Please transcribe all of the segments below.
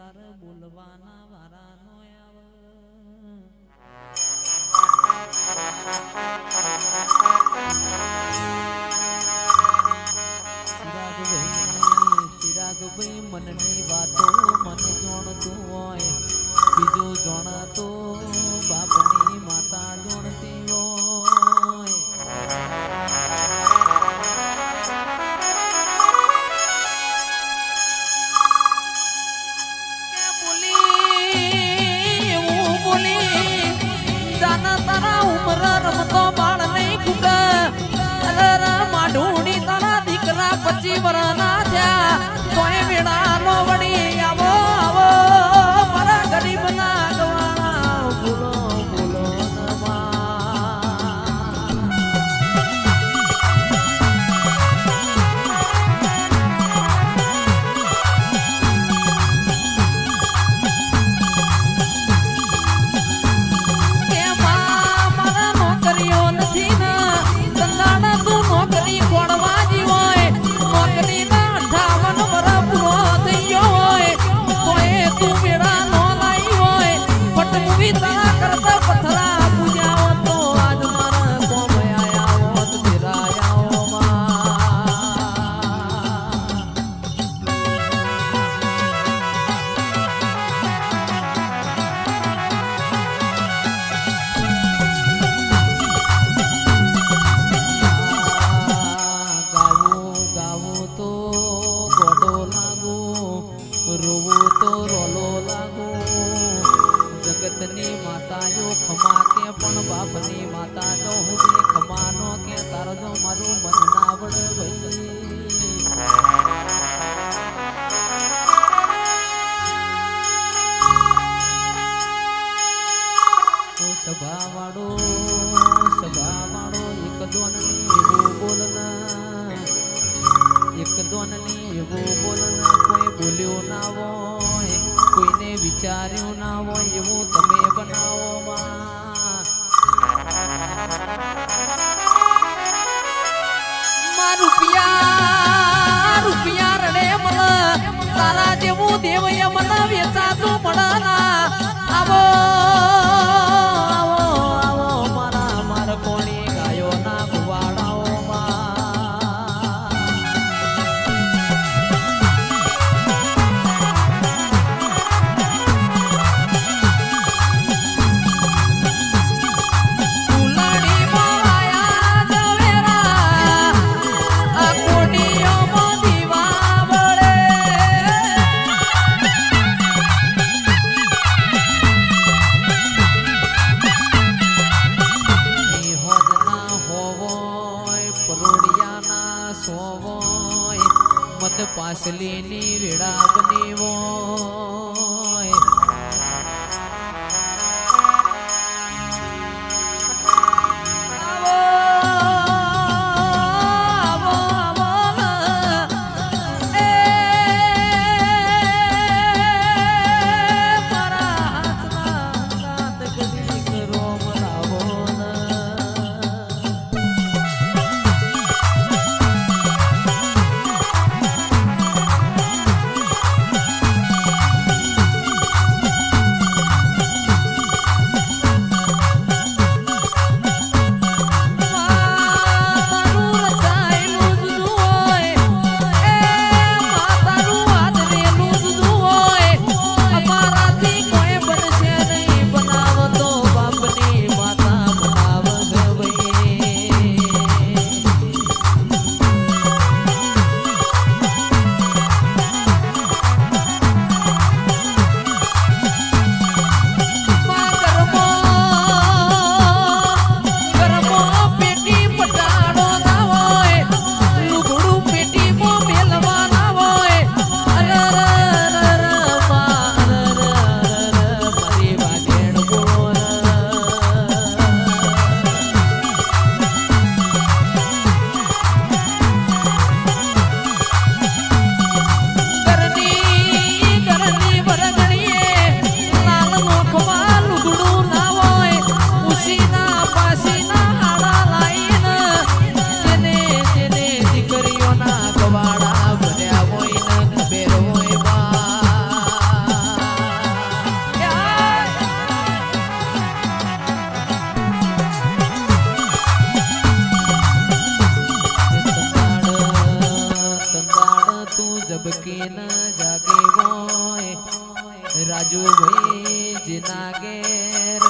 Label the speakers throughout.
Speaker 1: તારે બોલવાના વારાનો આવે ચિરાગભાઈ મનની વાતો મન જોણતું હોય બીજું જોણતો બાપની માતા જોણતી હોય તારા ઉમર રમતો બાળ નહીં કુડા માઢુડી તારા દીકરા 25 વર્ષના થયા કોઈ મેળા નો વળી આવો આવો મારા ગરીબ ના ગવાણા બોલો બોલો જગતની માતાઓ ખમા કે પણ બાપની માતા જો હું ખમાનો કે તારો જો મારું મન ના આવડે ભાઈ સભા વાળો એક દોનની એવું બોલના એક દોનની એવું બોલના કોઈ બોલ્યો ના હોય કોઈને વિચાર્યું ના હોય એવું તમે બનાવો માં રૂપિયા રડે મને તારા જેવું દેવય મને વેચાતું મળના આવો મારા કોણી ગાયો ના ગુવાડાઓ પાસલીની વેડા બની હોય તું જબકી ન જાગે હોય રાજુભાઈ જીના ઘેર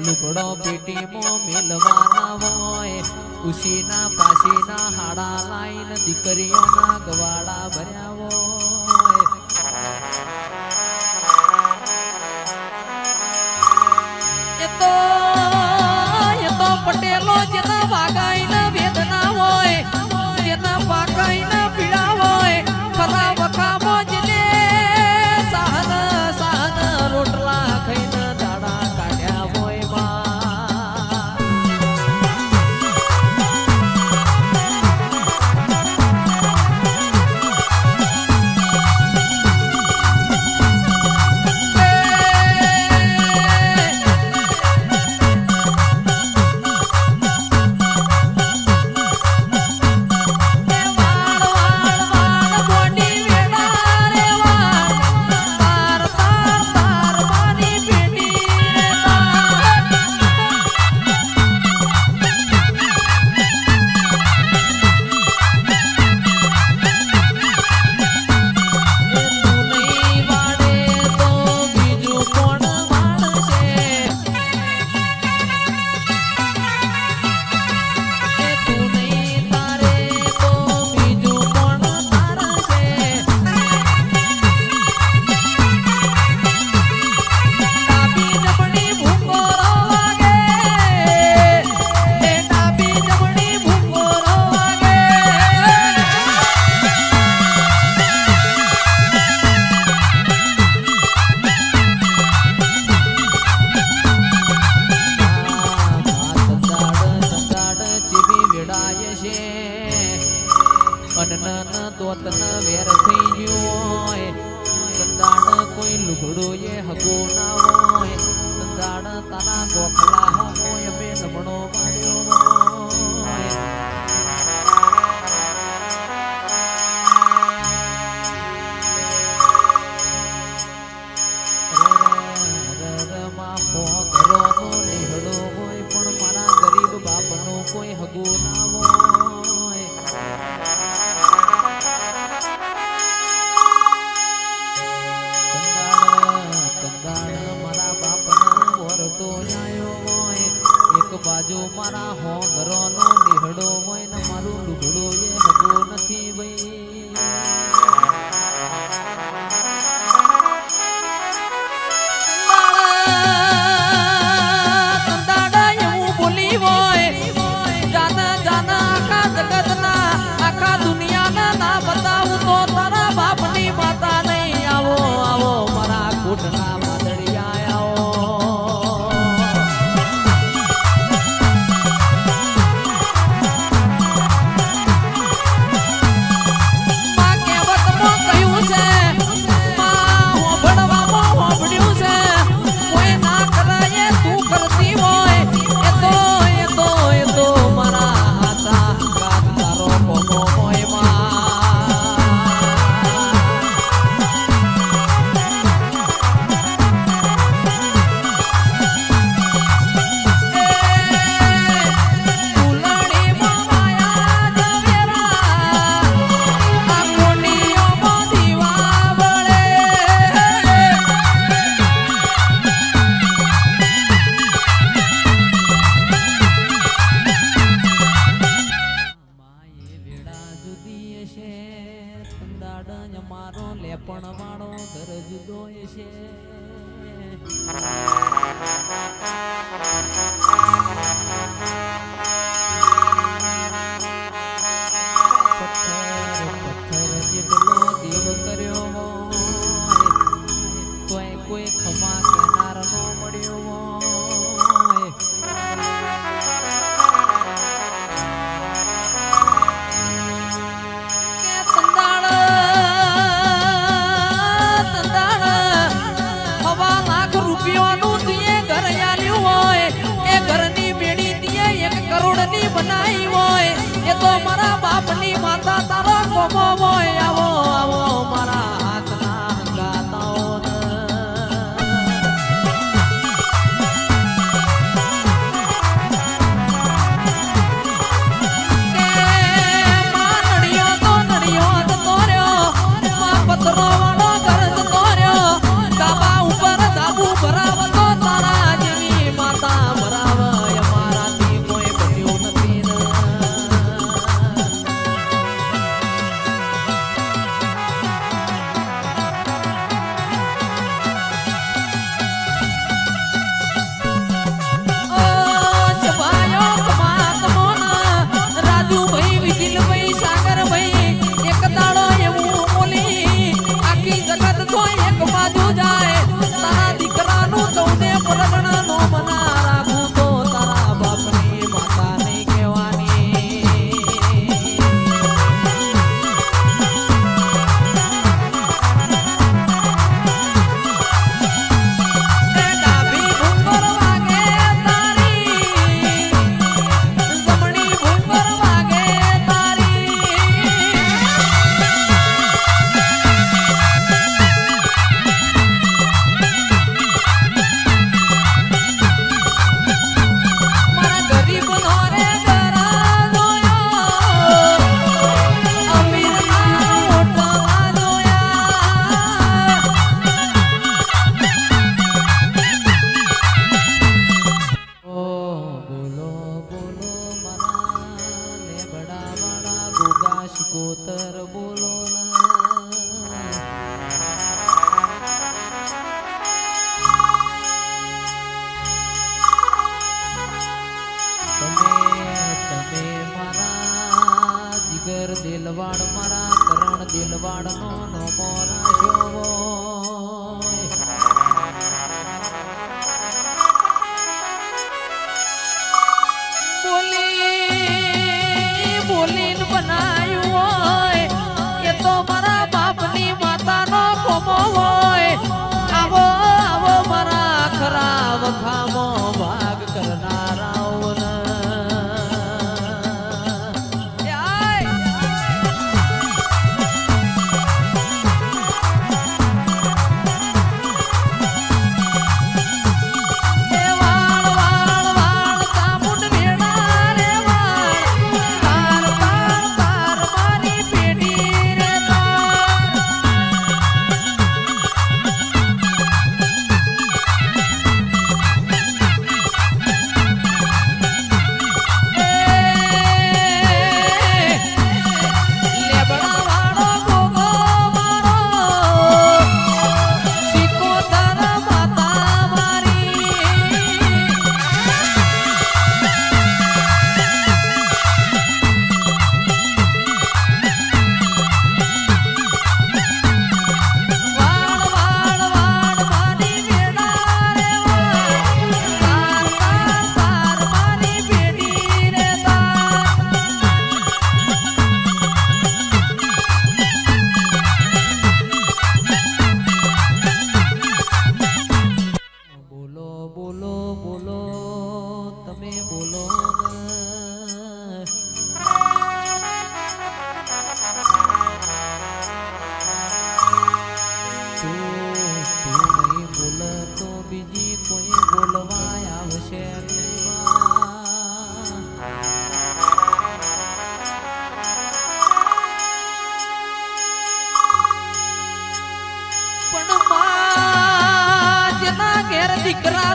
Speaker 1: લુગડો પેટીમાં મેલવાના હોય ઉશીના પાસીના હાડા લાઈન દીકરીઓના ગવાડા ભર્યા હોય એ તો પટેલો જેના વાગાઈના વેદના હોય જેના વાગાઈના પીડા હોય ખરા વખામાં જેને સાહન રોટલા ખાઈને દાડા કાઢ્યા હોય દોતન વેર થઈ ગયું હોય સંદાણ કોઈ લુગડો એ હગો ના હોય સંદાણ તારા ગોખલા હોય અમે નમણો માર્યો હોય ઘરોનો લેહડો હોય પણ મારા ગરીબ બાપનો કોઈ હગો ના હોય બાજુ મારા હો ઘરોનો નિહડો હોય ને મારું લુગડો એ હગો નથી ભાઈ સંદાડા એવું બોલી હોય જાના જાના આખા જગતના આખા દુનિયાના ના બતાવું તો તારા બાપની માતા નહીં આવો આવો મારા કુટના માદડિયા આવો મારો લેપણ વાળો ઘર જુદો છે પથ્થર જેટલો દેવ કર્યો હોય તોય કોઈ ખમા કેનાર નો મળ્યો હોય રૂપિયાનું ઘર આલ્યું હોય એ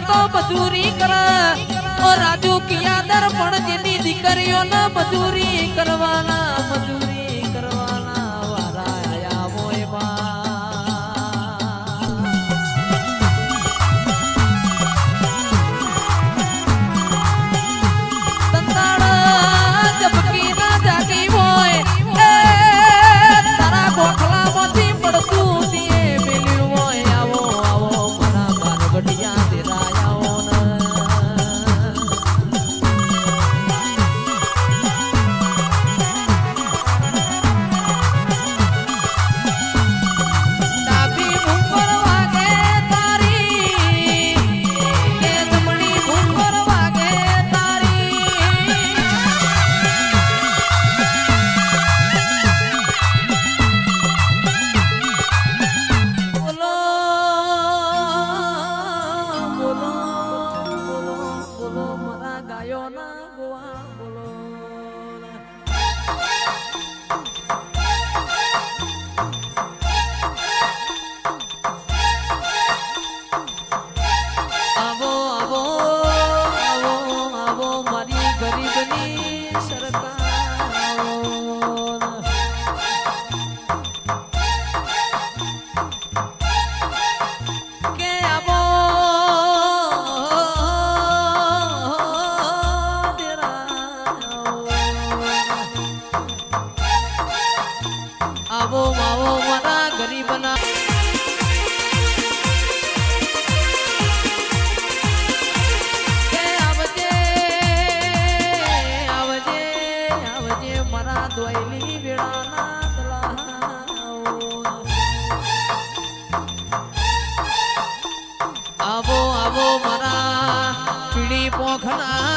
Speaker 1: તો મજૂરી કરે ઓ રાજુ કિયાદર પણ જેની દીકરીઓને મજૂરી કરવાના વારા આયા હોય તંતાળ જબકી ના જાગી હોય તારા ગોખલામાંથી પડતું દીએ મેલ્યું હોય આવો મારા બારગઢિયા દેરાયાઓ આવો મારા ગરીબના કે આવજે મારા દોયલી વેળાના આવો મારા પીળી પોખના